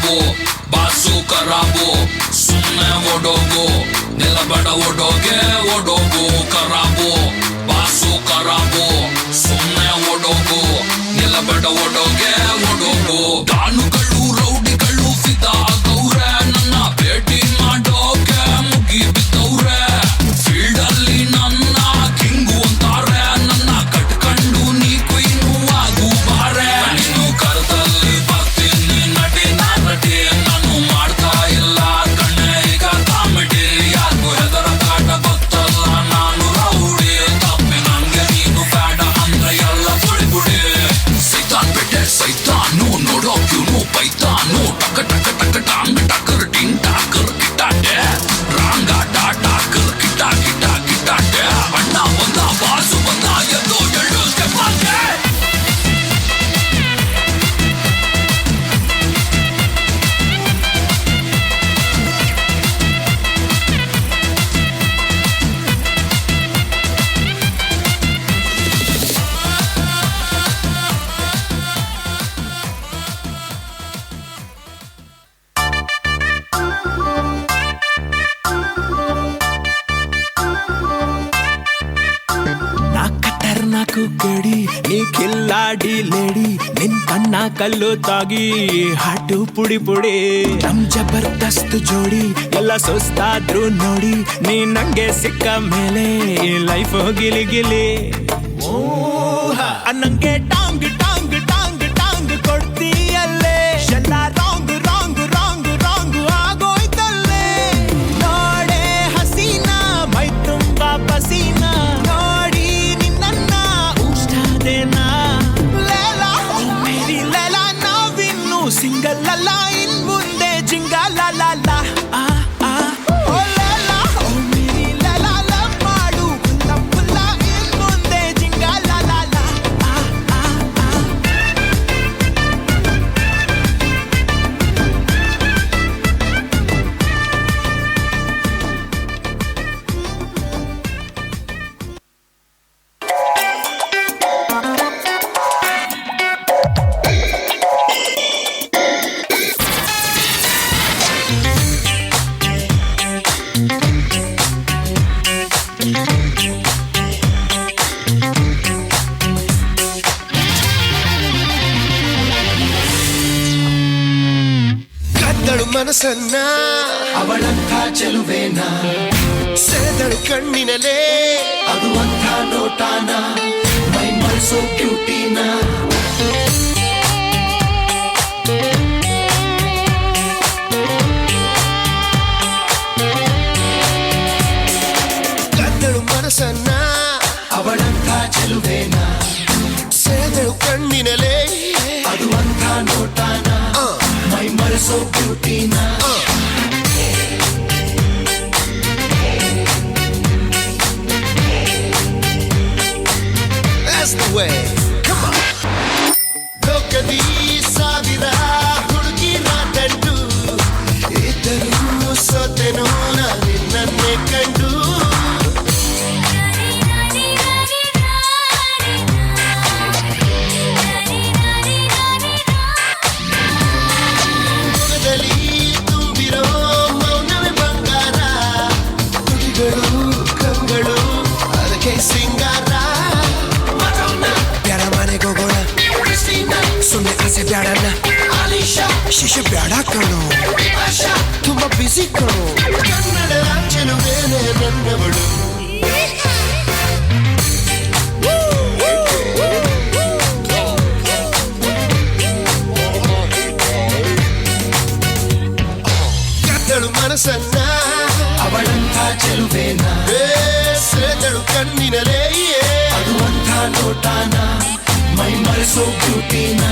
ಖರಾಬು boss ಖರಾಬು ಸುಮ್ಮನೆ ಓಡೋಗು ನಿಲ್ಲಬೇಡ ಓಡೋಗೆ ಓಡೋಗು ಖರಾಬು boss ಖರಾಬು ಸುಮ್ಮನೆ ಓಡೋಗು ನಿಲ್ಲಬೇಡ ಓಡೋಗೆ ಓಡೋಗು ದಾನುಗಳು ರೌಡಿಗಳು ಫಿದಾ ಆಗವ್ರೆ ನನ್ನ ಭೇಟಿ ಮಾಡೋಕೆ ಮುಗಿ ಬಿದ್ದವ್ರೆ ಫೀಲ್ಡ್ ಅಲ್ಲಿ ನನ್ನ ಕಿಂಗು ಅಂತಾರೆ ನನ್ನ ಕಟ್ಕೊಂಡು ನೀ ಕ್ವೀನು ಆಗು ಬಾರೆ ನೀನು ಕರದಲ್ಲಿ ಬರ್ತೀನಿ ನಟಿ ನಟಿ ನಾನು ಮಾಡ್ತಾ ಇಲ್ಲ ಕಣ್ಣೆ ಈಗ ಕಾಮಿಡಿ ಯಾರಿಗೂ ಹೆದರ ಕಾಟ ಗೊತ್ತಲ್ಲ ನಾನು ರೌಡಿ ತಪ್ಪಿ ನಂಗೆ ನೀನು ಬೇಡ ಅಂದ್ರೆ ಎಲ್ಲ ಬುಡಿ ಸೈತಾನ್ ಬಿಟ್ಟೆ ಸೈತಾನು ನೋಡೋಕ್ಯೂನು ಪೈತಾನು ಟಕ ಟಕ ಟಕ ಟಾಂಗ್ ಟಕರ್ ಟಿಂಗ್ ಟಾಕರ್ ಕಿಟ್ಟಾಟೆ ರಾಂಗ ಟಾಕರ್ ಕಿಟ್ಟ ಕಿಟ್ಟ ಕಿಟ್ಟಾಟೆ ಅಣ್ಣ ಬಂದ ಬಾಸು ಬಂದ ಎದ್ದು ಎಳ್ಳು ಸ್ಟೆಪ್ ಹಾಕೆ నాకు గడి నీ కిల్లాడి లేడి నిన్ కన్న కల్ಲು ತಾಗಿ ಹಾಟು ಪುಡಿ ಪುಡಿ ನಮ್ ಜಬರ್ದಸ್ತ್ ಜೋಡಿ ಎಲ್ಲ ಸುಸ್ತಾದ್ರು ನೋಡಿ ನೀ ನಂಗೆ ಸಿಕ್ಕ ಮೇಲೆ ಲೈಫ್ ಗಿಲಿ ಗಿಲಿ ನಂಗೆ ಟಾಂಗ್ ಟಾಂಗ್ ಟಾಂಗ್ ಟಾಂಗ್ ಕೊಡ್ತೀಯಲ್ಲೇ ಎಲ್ಲ ರಾಂಗ್ ರಾಂಗ್ ರಾಂಗ್ ರಾಂಗ್ ಆಗೋಯ್ತಲ್ಲೇ ನೋಡೆ ಹಸೀನಾ ಮೈ ತುಂಬಾ ಪಸೀನಾ ನೋಡಿ ನಿನ್ನ ಉಷ್ಟಾದೇನಾ ಲೇಲಾ ಮೇರಿ ಲೇಲಾ ನಾವಿನ್ನು ಸಿಂಗಲ್ ಅಲ್ಲ ಇನ್ ಮುಂದೆ ಜಿಂಗಲ ಲಾಲ ಓ ಲೇಲಾ ಓ ಮೇರಿ ಲೇಲಾ ಲವ್ ಮಾಡು ಪುಲ್ಲ ಪುಲ್ಲ ಇನ್ ಮುಂದೆ ಜಿಂಗಲ ಲಾಲ ಕದ್ದಳು ಮನಸ್ಸನ್ನ ಅವಳಂಥ ಚೆಲುವೇನ ಸೆಳೆದಳು ಕಣ್ಣಿನಲೇ ಅದು ಅಂಥ ನೋಟಾನ ಮೈ ಮನಸೋ ಕ್ಯೂಟಿನ ಕದ್ದಳು ಮನಸ್ಸನ್ನ ಅವಳಂಥ ಚೆಲುವೇನ ಸೆಳೆದಳು ಕಣ್ಣಿನಲೇ ಅದು ಅಂಥ ನೋಟಾನ ಮೈ ಮನಸೋ ಕ್ಯೂಟಿನ That's the way. Come on. ಲೋಕದಿ ಸಾವಿರ ಹುಡುಗಿರ ದಂಡು ಇದ್ದರೂ ಸೋತೆನು ನಿನ್ನನ್ನೇ ಕಂಡು ಮುಖದಲ್ಲಿ ತುಂಬಿರೋ ಮೌನವೇ ಬಂಗಾರ ತುಟಿಗಳು ಕಂಗಳು ಅದಕ್ಕೆ ಸಿಂಗಾರ ಬ್ಯಾಡ ಮನೆಗೆ ಹೋಗೋಣ ಸುಮ್ಮನೆ ಆಸೆ ಬ್ಯಾಡಣ್ಣ ಶಿಶು ಬ್ಯಾಡ ಕಣೋ ತುಂಬಾ ಬಿಸಿ ಕಣೋ ಕನ್ನಡ ಚೆಲುವೇನೆ ನನ್ನವಳು ಕದ್ದಳು ಮನಸ್ಸನ್ನ ಅವಳಂಥ ಚೆಲುವೇನ ಸೆಳೆದಳು ಕಣ್ಣಿನಲೇ ಅದು ಅಂಥ ನೋಟಾನ ಮೈ ಮರೆಸೋ ಕ್ಯೂಟಿನ